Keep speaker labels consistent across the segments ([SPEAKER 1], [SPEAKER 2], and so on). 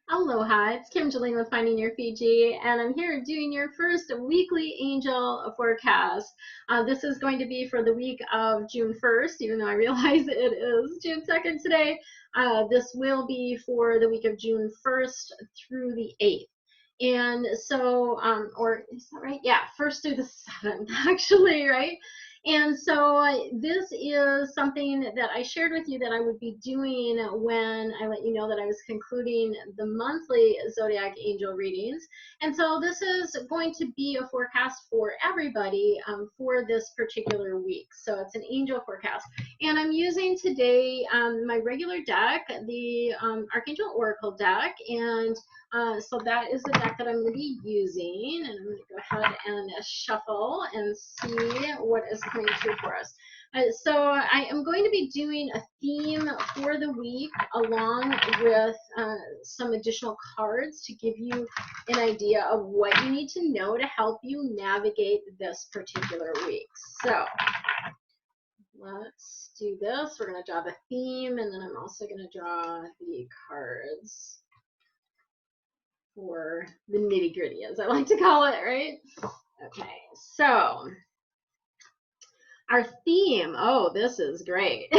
[SPEAKER 1] Aloha, it's Kim Julen with Finding Your Fiji, and I'm here doing your first weekly angel forecast. This is going to be for the week of June 1st, even though I realize it is June 2nd today. This will be for the week of June 1st through the 8th. And so, or is that right? Yeah, 1st through the 7th, actually, right? And so this is something that I shared with you that I would be doing when I let you know that I was concluding the monthly zodiac angel readings. And so this is going to be a forecast for everybody for this particular week. So it's an angel forecast. And I'm using today my regular deck, the Archangel Oracle deck, and so that is the deck that I'm going to be using, and I'm going to go ahead and shuffle and see what is coming through for us. So I am going to be doing a theme for the week along with some additional cards to give you an idea of what you need to know to help you navigate this particular week. So let's do this. We're going to draw the theme, and then I'm also going to draw the cards for the nitty gritty, as I like to call it, right? Okay, so our theme, oh, this is great.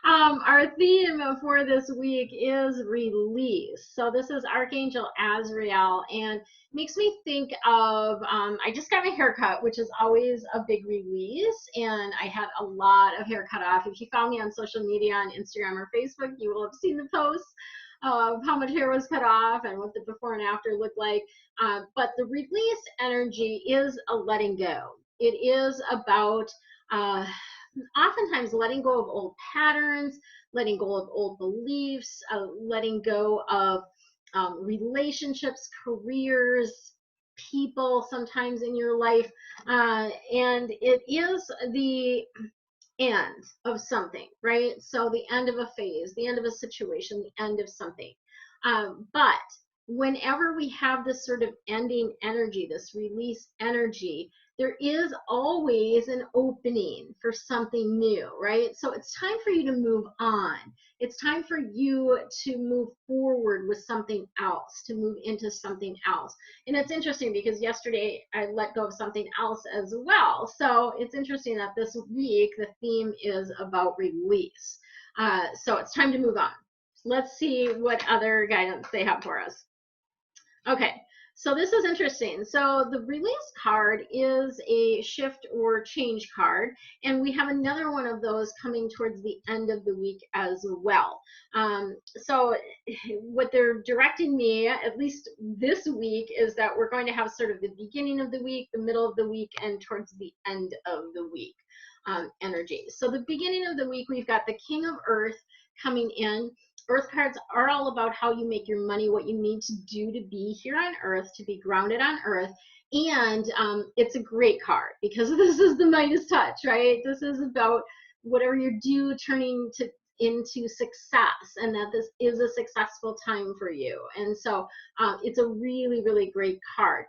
[SPEAKER 1] Our theme for this week is release. So this is Archangel Azrael, and makes me think of, I just got my hair cut, which is always a big release, and I had a lot of hair cut off. If you follow me on social media, on Instagram or Facebook, you will have seen the posts of how much hair was cut off and what the before and after looked like. But the release energy is a letting go. It is about oftentimes letting go of old patterns, letting go of old beliefs, letting go of relationships, careers, people sometimes in your life. And it is the end of something, right? So the end of a phase, the end of a situation, the end of something. But whenever we have this sort of ending energy, this release energy, there is always an opening for something new, right? So it's time for you to move on. It's time for you to move forward with something else, to move into something else. And it's interesting because yesterday I let go of something else as well. So it's interesting that this week the theme is about release. So it's time to move on. Let's see what other guidance they have for us. Okay, so this is interesting. So the release card is a shift or change card, and we have another one of those coming towards the end of the week as well. So what they're directing me, at least this week, is that we're going to have sort of the beginning of the week, the middle of the week, and towards the end of the week energy. So the beginning of the week, we've got the King of Earth coming in. Earth cards are all about how you make your money, what you need to do to be here on Earth, to be grounded on Earth. And it's a great card because this is the Midas touch, right? This is about whatever you do turning into success, and that this is a successful time for you. And so it's a really, really great card.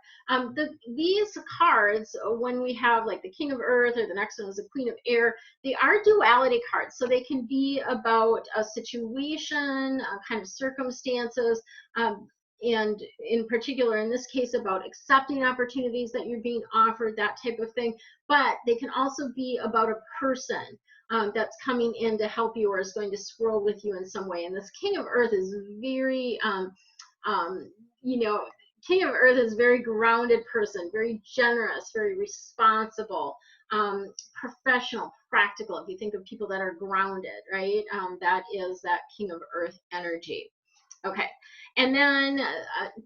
[SPEAKER 1] These cards, when we have like the King of Earth, or the next one is the Queen of Air, they are duality cards. So they can be about a situation, kind of circumstances, and in particular, in this case, about accepting opportunities that you're being offered, that type of thing. But they can also be about a person that's coming in to help you or is going to swirl with you in some way. And this King of Earth is very, King of Earth is a very grounded person, very generous, very responsible, professional, practical. If you think of people that are grounded, right? That is that King of Earth energy. Okay, and then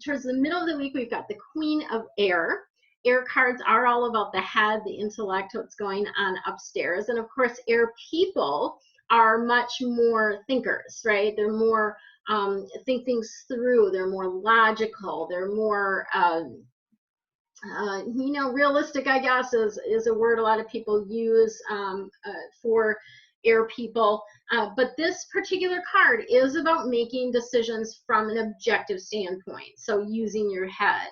[SPEAKER 1] towards the middle of the week, we've got the Queen of Air. Air cards are all about the head, the intellect, what's going on upstairs. And of course, air people are much more thinkers, right? They're more think things through. They're more logical. They're more, realistic, I guess, is a word a lot of people use for air people. But this particular card is about making decisions from an objective standpoint. So using your head.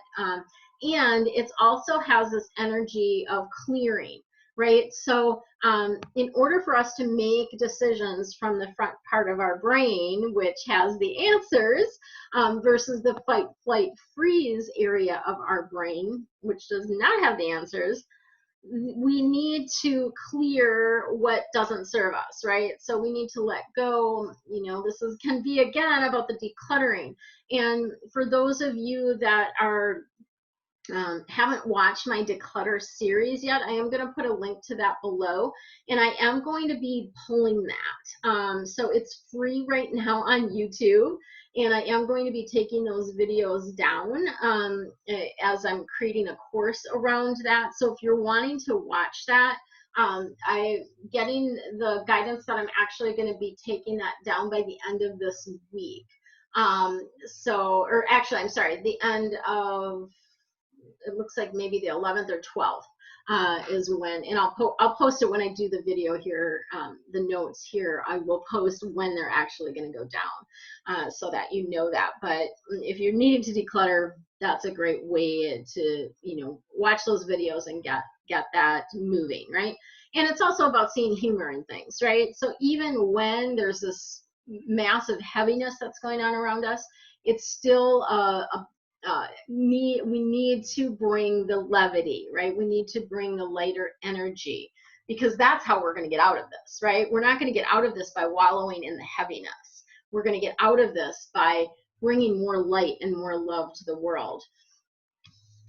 [SPEAKER 1] And it also has this energy of clearing, right? So in order for us to make decisions from the front part of our brain, which has the answers, versus the fight, flight, freeze area of our brain, which does not have the answers, we need to clear what doesn't serve us, right? So we need to let go. You know, this can be again about the decluttering. And for those of you that are haven't watched my declutter series yet, I am going to put a link to that below, and I am going to be pulling that. So it's free right now on YouTube, and I am going to be taking those videos down as I'm creating a course around that. So if you're wanting to watch that, I'm getting the guidance that I'm actually going to be taking that down by the end of this week. Or actually, I'm sorry, the end of, it looks like maybe the 11th or 12th is when, and I'll post it when I do the video here, the notes here. I will post when they're actually going to go down, so that you know that. But if you're needing to declutter, that's a great way to, you know, watch those videos and get that moving, right? And it's also about seeing humor in things, right? So even when there's this massive heaviness that's going on around us, it's still we need to bring the levity, right? We need to bring the lighter energy, because that's how we're going to get out of this, right? We're not going to get out of this by wallowing in the heaviness. We're going to get out of this by bringing more light and more love to the world.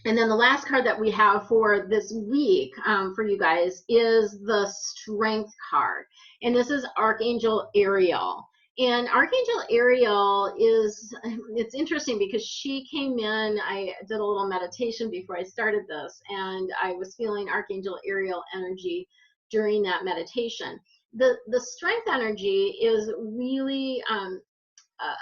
[SPEAKER 1] And then the last card that we have for this week for you guys is the Strength card. And this is Archangel Ariel. And Archangel Ariel it's interesting because she came in, I did a little meditation before I started this, and I was feeling Archangel Ariel energy during that meditation. The strength energy is really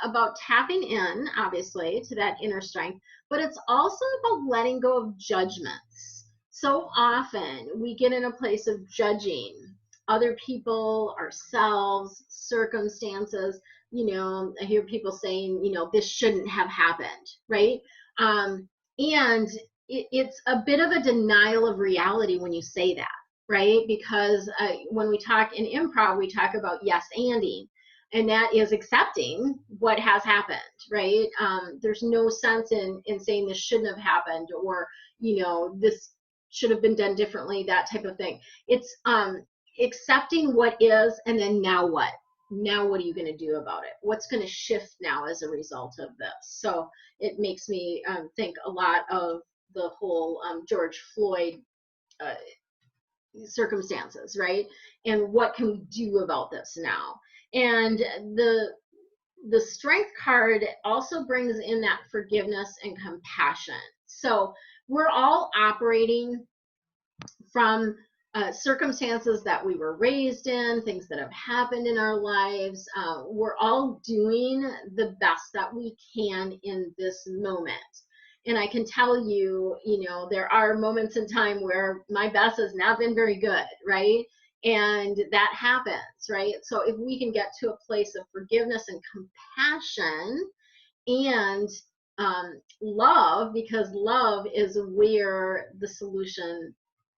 [SPEAKER 1] about tapping in, obviously, to that inner strength, but it's also about letting go of judgments. So often we get in a place of judging other people, ourselves, circumstances. You know, I hear people saying, you know, this shouldn't have happened, right? And it's a bit of a denial of reality when you say that, right? Because when we talk in improv, we talk about yes-anding. And that is accepting what has happened, right? There's no sense in saying this shouldn't have happened, or, you know, this should have been done differently, that type of thing. It's accepting what is, and then now what? Now what are you going to do about it? What's going to shift now as a result of this? So it makes me think a lot of the whole George Floyd circumstances, right? And what can we do about this now? And the Strength card also brings in that forgiveness and compassion. So we're all operating from circumstances that we were raised in, things that have happened in our lives. We're all doing the best that we can in this moment. And I can tell you, you know, there are moments in time where my best has not been very good, right? And that happens, right? So if we can get to a place of forgiveness and compassion and love, because love is where the solution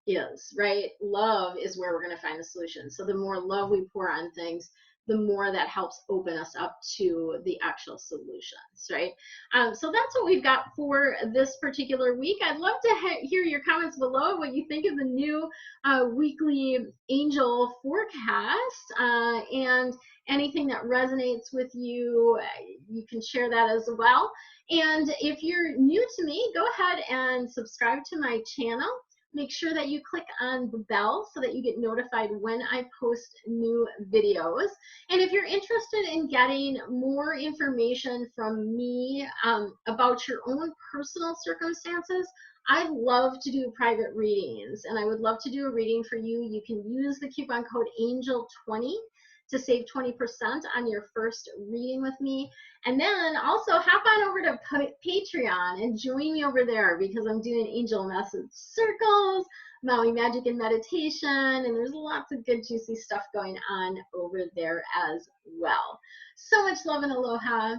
[SPEAKER 1] is, right? Love is where we're going to find the solution. So the more love we pour on things, the more that helps open us up to the actual solutions, right? So that's what we've got for this particular week. I'd love to hear your comments below, what you think of the new weekly angel forecast, and anything that resonates with you, you can share that as well. And if you're new to me, go ahead and subscribe to my channel. Make sure that you click on the bell so that you get notified when I post new videos. And if you're interested in getting more information from me about your own personal circumstances, I'd love to do private readings, and I would love to do a reading for you. You can use the coupon code ANGEL20 to save 20% on your first reading with me. And then also hop on over to Patreon and join me over there, because I'm doing angel message circles, Maui magic and meditation, and there's lots of good juicy stuff going on over there as well. So much love and aloha.